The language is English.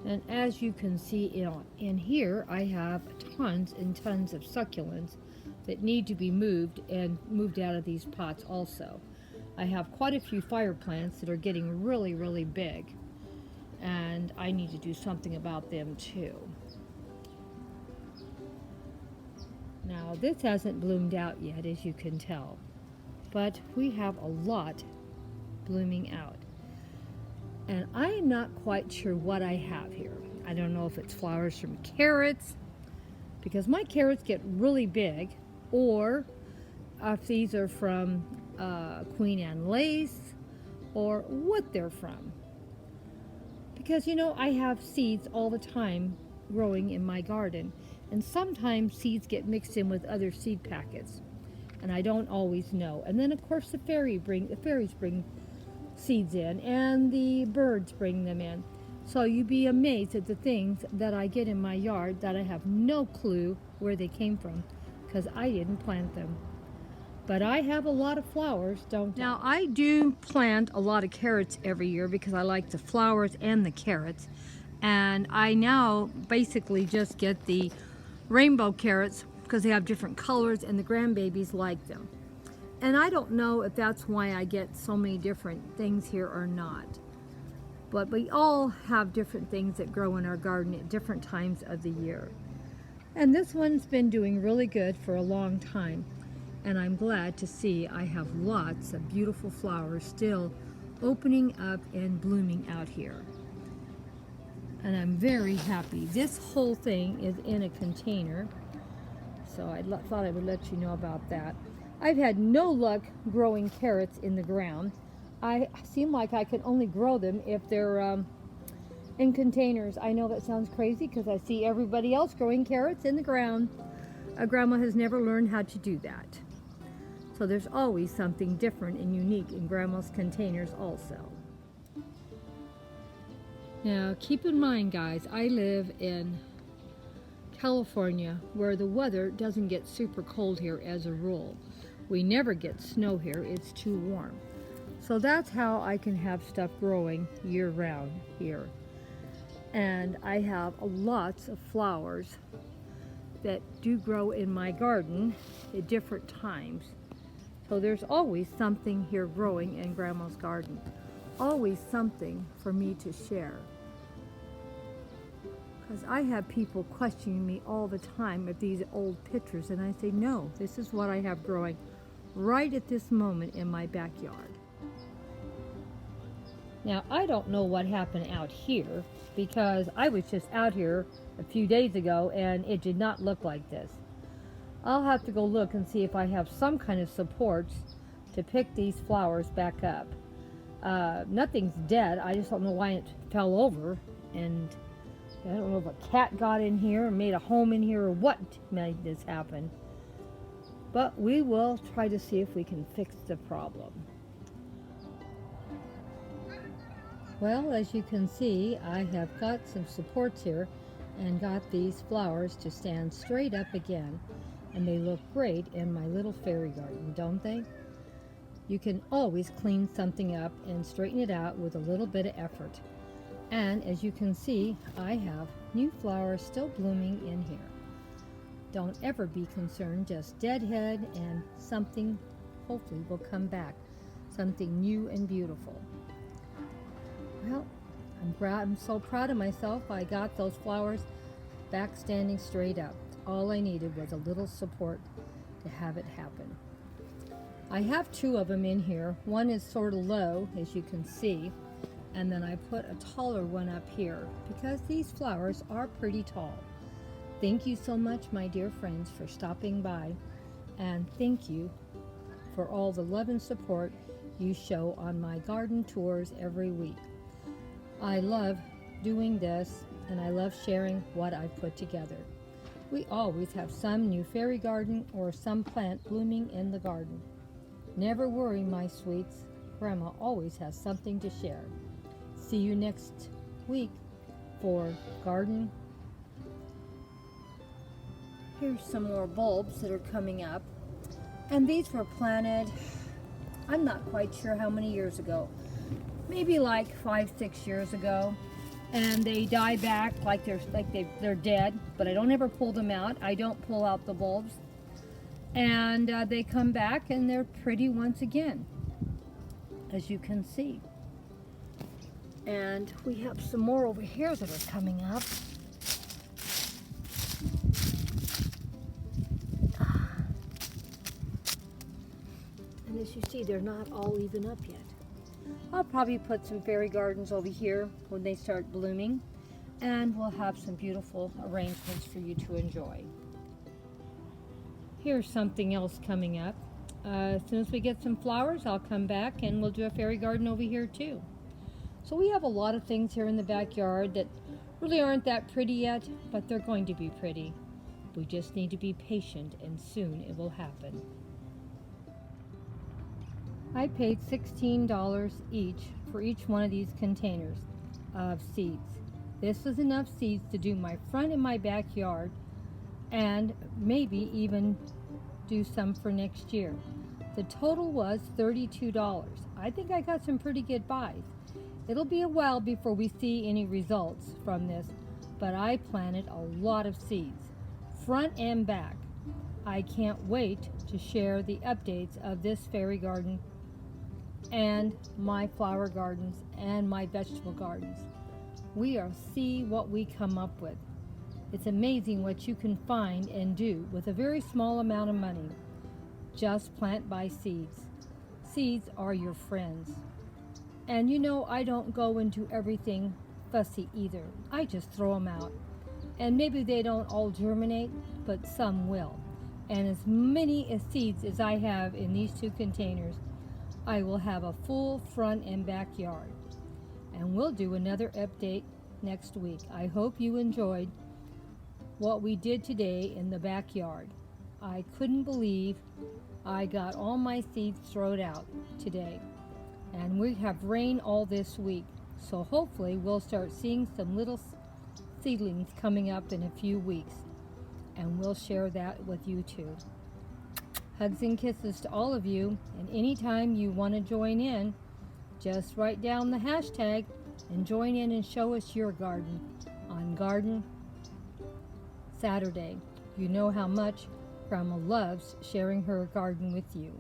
And as you can see in here, I have tons and tons of succulents that need to be moved and moved out of these pots also. I have quite a few fire plants that are getting really, really big, and I need to do something about them too. Now, this hasn't bloomed out yet, as you can tell, but we have a lot blooming out. And I am not quite sure what I have here. I don't know if it's flowers from carrots, because my carrots get really big, or if these are from Queen Anne lace, or what they're from. Because, you know, I have seeds all the time growing in my garden, and sometimes seeds get mixed in with other seed packets, and I don't always know. And then, of course, the fairies bring seeds in, and the birds bring them in. So you'd be amazed at the things that I get in my yard that I have no clue where they came from, because I didn't plant them. But I have a lot of flowers, don't I? Now, I do plant a lot of carrots every year because I like the flowers and the carrots. And I now basically just get the rainbow carrots because they have different colors and the grandbabies like them. And I don't know if that's why I get so many different things here or not. But we all have different things that grow in our garden at different times of the year. And this one's been doing really good for a long time. And I'm glad to see I have lots of beautiful flowers still opening up and blooming out here. And I'm very happy. This whole thing is in a container. So I thought I would let you know about that. I've had no luck growing carrots in the ground. I seem like I can only grow them if they're in containers. I know that sounds crazy because I see everybody else growing carrots in the ground. Grandma has never learned how to do that. So there's always something different and unique in Grandma's containers also. Now keep in mind, guys, I live in California, where the weather doesn't get super cold here as a rule. We never get snow here, it's too warm. So that's how I can have stuff growing year round here. And I have lots of flowers that do grow in my garden at different times. So there's always something here growing in Grandma's garden. Always something for me to share. Because I have people questioning me all the time of these old pictures, and I say, no, this is what I have growing right at this moment in my backyard. Now, I don't know what happened out here, because I was just out here a few days ago, and it did not look like this. I'll have to go look and see if I have some kind of supports to pick these flowers back up. Nothing's dead, I just don't know why it fell over, and I don't know if a cat got in here and made a home in here or what made this happen. But we will try to see if we can fix the problem. Well, as you can see, I have got some supports here and got these flowers to stand straight up again. And they look great in my little fairy garden, don't they? You can always clean something up and straighten it out with a little bit of effort. And as you can see, I have new flowers still blooming in here. Don't ever be concerned, just deadhead and something hopefully will come back. Something new and beautiful. Well, I'm so proud of myself. I got those flowers back standing straight up. All I needed was a little support to have it happen. I have two of them in here. One is sort of low, as you can see. And then I put a taller one up here because these flowers are pretty tall. Thank you so much, my dear friends, for stopping by. And thank you for all the love and support you show on my garden tours every week. I love doing this, and I love sharing what I've put together. We always have some new fairy garden or some plant blooming in the garden. Never worry, my sweets. Grandma always has something to share. See you next week for garden. Here's some more bulbs that are coming up. And these were planted, I'm not quite sure how many years ago. Maybe like 5-6 years ago. and they die back like they're dead, but I don't ever pull them out. I don't pull out the bulbs, and they come back and they're pretty once again, as you can see. And we have some more over here that are coming up. And as you see, they're not all even up yet. I'll probably put some fairy gardens over here when they start blooming, and we'll have some beautiful arrangements for you to enjoy. Here's something else coming up. As soon as we get some flowers, I'll come back and we'll do a fairy garden over here too. So we have a lot of things here in the backyard that really aren't that pretty yet, but they're going to be pretty. We just need to be patient, and soon it will happen. I paid $16 each for each one of these containers of seeds. This was enough seeds to do my front and my backyard, and maybe even do some for next year. The total was $32. I think I got some pretty good buys. It'll be a while before we see any results from this, but I planted a lot of seeds, front and back. I can't wait to share the updates of this fairy garden and my flower gardens and my vegetable gardens. We'll see what we come up with. It's amazing what you can find and do with a very small amount of money. Just plant by seeds. Seeds are your friends. And you know, I don't go into everything fussy either. I just throw them out. And maybe they don't all germinate, but some will. And as many as seeds as I have in these two containers, I will have a full front and backyard. And we'll do another update next week. I hope you enjoyed what we did today in the backyard. I couldn't believe I got all my seeds thrown out today. And we have rain all this week, so hopefully we'll start seeing some little seedlings coming up in a few weeks, and we'll share that with you too. Hugs and kisses to all of you, and anytime you want to join in, just write down the hashtag and join in and show us your garden on Garden Saturday. You know how much Grandma loves sharing her garden with you.